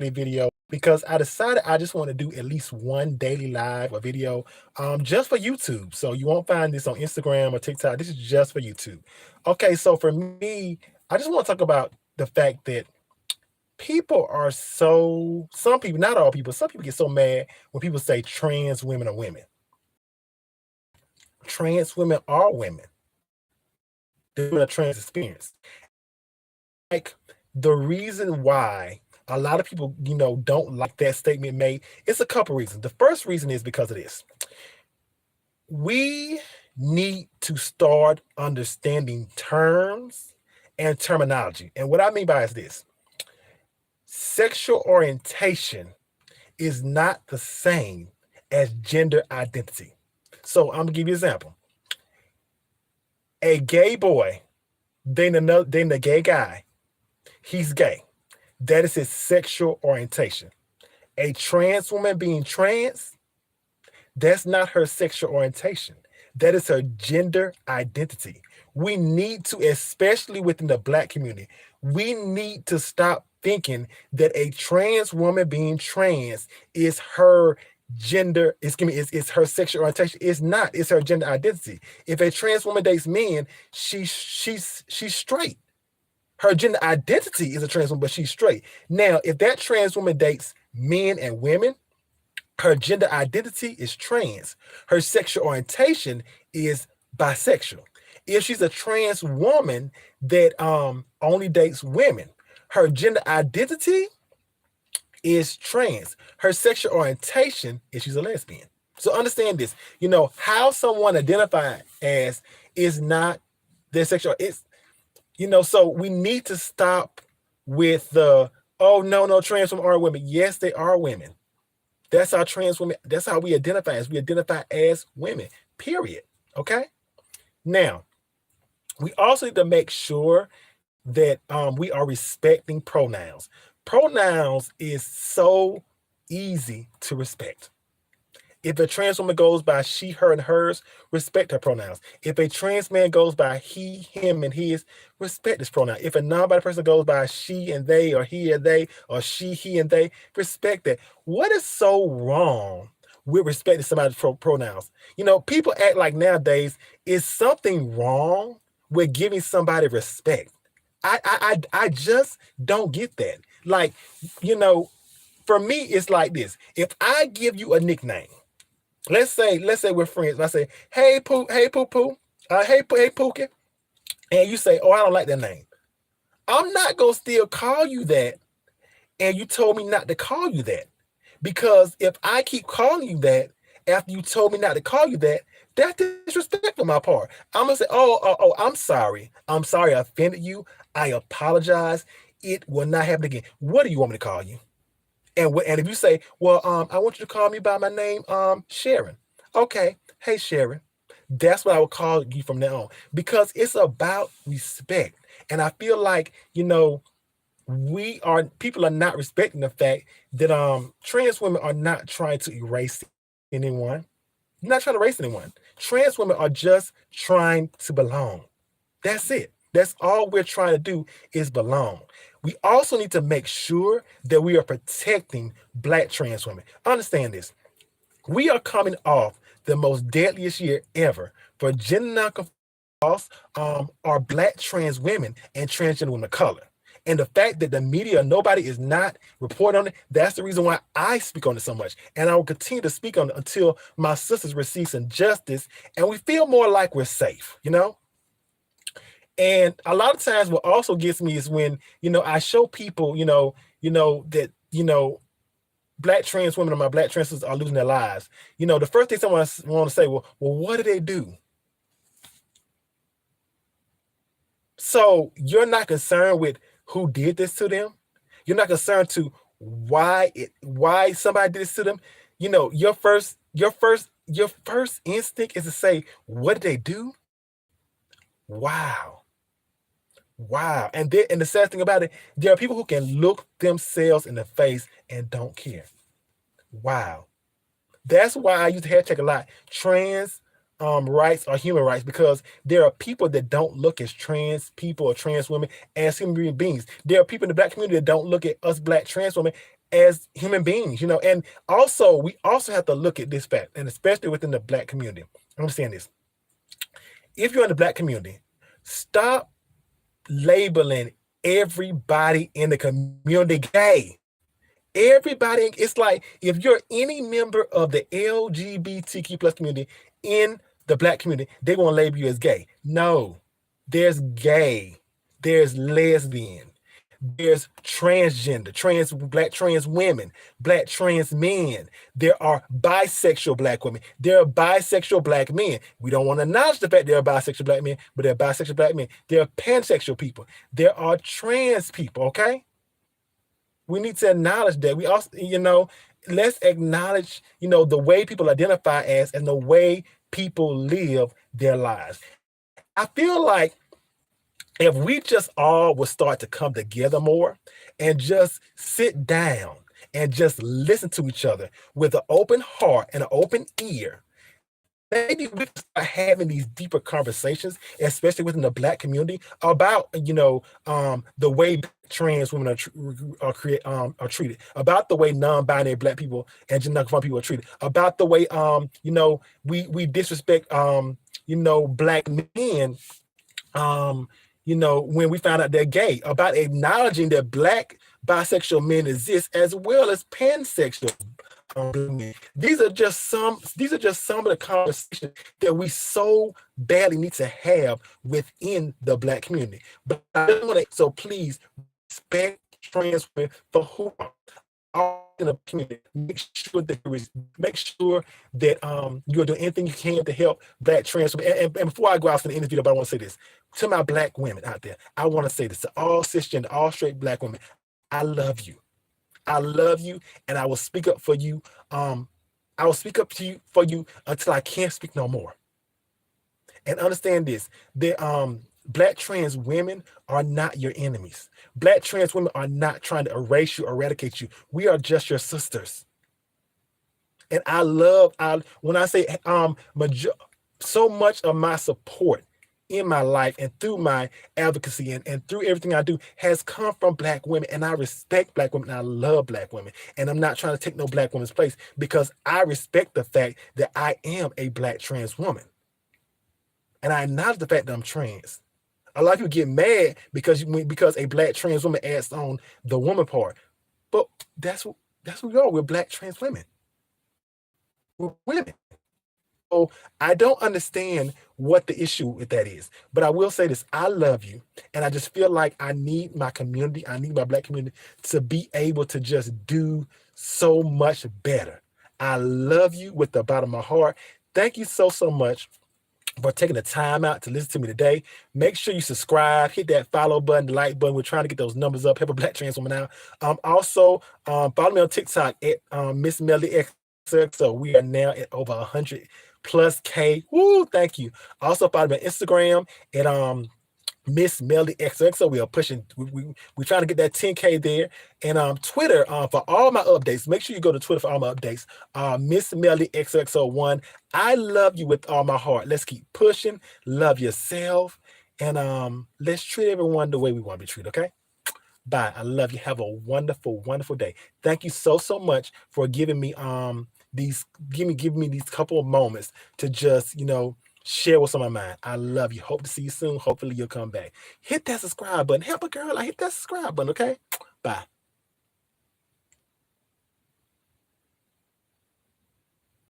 video because I decided I just want to do at least one daily live or video just for YouTube. So you won't find this on Instagram or TikTok. This is just for YouTube. Okay, so for me, I just want to talk about the fact that people are some people, not all people, some people get so mad when people say trans women are women. Trans women are women. They're doing a trans experience. Like the reason why a lot of people, don't like that statement made, it's a couple reasons. The first reason is because of this. We need to start understanding terms and terminology. And what I mean by is this. Sexual orientation is not the same as gender identity. So I'm gonna give you an example. A gay boy dating a gay guy, he's gay. That is his sexual orientation. A trans woman being trans, that's not her sexual orientation. That is her gender identity. We need to, especially within the Black community, we need to stop thinking that a trans woman being trans is her gender, it's her sexual orientation. It's not, it's her gender identity. If a trans woman dates men, she's straight. Her gender identity is a trans woman, but she's straight. Now, if that trans woman dates men and women, her gender identity is trans. Her sexual orientation is bisexual. If she's a trans woman that only dates women, her gender identity is trans. Her sexual orientation is she's a lesbian. So understand this. How someone identified as is not their sexual. So we need to stop with the, oh, no, trans women are women. Yes, they are women. That's how trans women, that's how we identify as. We identify as women, period. Okay? Now, we also need to make sure that we are respecting pronouns. Pronouns is so easy to respect. If a trans woman goes by she, her, and hers, respect her pronouns. If a trans man goes by he, him, and his, respect his pronoun. If a non-binary person goes by she and they, or he and they, or she, he, and they, respect that. What is so wrong with respecting somebody's pronouns? People act like nowadays is something wrong with giving somebody respect. I just don't get that. Like, for me, it's like this. If I give you a nickname, let's say we're friends. I say, hey poo, hey Pookie, and you say, oh, I don't like that name. I'm not gonna still call you that, and you told me not to call you that, because if I keep calling you that after you told me not to call you that, that's disrespect on my part. I'm gonna say, oh, I'm sorry I offended you. I apologize. It will not happen again. What do you want me to call you? And if you say, well, I want you to call me by my name, Sharon. Okay, hey Sharon. That's what I would call you from now on, because it's about respect. And I feel like, people are not respecting the fact that trans women are not trying to erase anyone. They're not trying to erase anyone. Trans women are just trying to belong. That's it. That's all we're trying to do is belong. We also need to make sure that we are protecting Black trans women. Understand this. We are coming off the most deadliest year ever for gender nonconforming are Black trans women and transgender women of color. And the fact that the media, nobody is not reporting on it, that's the reason why I speak on it so much. And I will continue to speak on it until my sisters receive some justice and we feel more like we're safe, And a lot of times what also gets me is when, I show people, that, Black trans women and my Black trans sisters are losing their lives. The first thing someone want to say, well, what do they do? So you're not concerned with who did this to them. You're not concerned to why somebody did this to them. Your first instinct is to say, what did they do? Wow. And the sad thing about it, there are people who can look themselves in the face and don't care. Wow. That's why I use the hashtag a lot. Trans rights are human rights, because there are people that don't look as trans people or trans women as human beings. There are people in the Black community that don't look at us Black trans women as human beings, and also we also have to look at this fact, and especially within the Black community. Understand this. If you're in the Black community, stop labeling everybody in the community gay. Everybody, it's like if you're any member of the LGBTQ plus community in the Black community, they want to label you as gay. No, there's gay, there's lesbian, there's transgender, Black trans women, Black trans men. There are bisexual Black women. There are bisexual Black men. We don't want to acknowledge the fact there are bisexual Black men, but there are bisexual Black men. There are pansexual people. There are trans people, okay? We need to acknowledge that. We also, let's acknowledge, the way people identify as and the way people live their lives. I feel like if we just all would start to come together more and just sit down and just listen to each other with an open heart and an open ear, maybe we can start having these deeper conversations, especially within the Black community, about the way trans women are treated, about the way non-binary Black people and gender conforming people are treated, about the way we disrespect Black men when we find out they're gay, about acknowledging that Black bisexual men exist as well as pansexual. These are just some of the conversations that we so badly need to have within the Black community. But so please respect trans women for who are in the community. Make sure that you're doing anything you can to help Black trans women. And before I go out for the interview, I want to say this to my Black women out there. I want to say this to all cisgender, all straight Black women. I love you. I love you, and I will speak up for you. I will speak up for you until I can't speak no more. And understand this: that Black trans women are not your enemies. Black trans women are not trying to erase you or eradicate you. We are just your sisters. And when I say so much of my support in my life and through my advocacy and through everything I do has come from Black women, and I respect Black women, and I love Black women, and I'm not trying to take no Black woman's place because I respect the fact that I am a Black trans woman, and I acknowledge the fact that I'm trans. A lot of people get mad because a Black trans woman adds on the woman part, but that's who we are. We're Black trans women. We're women. So I don't understand what the issue with that is, but I will say this: I love you, and I just feel like I need my community, I need my Black community to be able to just do so much better. I love you with the bottom of my heart. Thank you so much for taking the time out to listen to me today. Make sure you subscribe, hit that follow button, the like button. We're trying to get those numbers up, help a Black trans woman out. Also, follow me on TikTok at Miss Melody XX. So we are now at over 100 plus K. Woo, thank you. Also follow me on Instagram at Miss Melody XOXO. We are pushing, we're trying to get that 10K there. And Twitter, for all my updates, make sure you go to Twitter for all my updates. Miss Melody XOXO1. I love you with all my heart. Let's keep pushing. Love yourself. And let's treat everyone the way we want to be treated, okay? Bye. I love you. Have a wonderful, wonderful day. Thank you so much for giving me giving me these couple of moments to just, share what's on my mind. I love you. Hope to see you soon. Hopefully you'll come back. Hit that subscribe button. Help a girl. Hit that subscribe button, okay? Bye.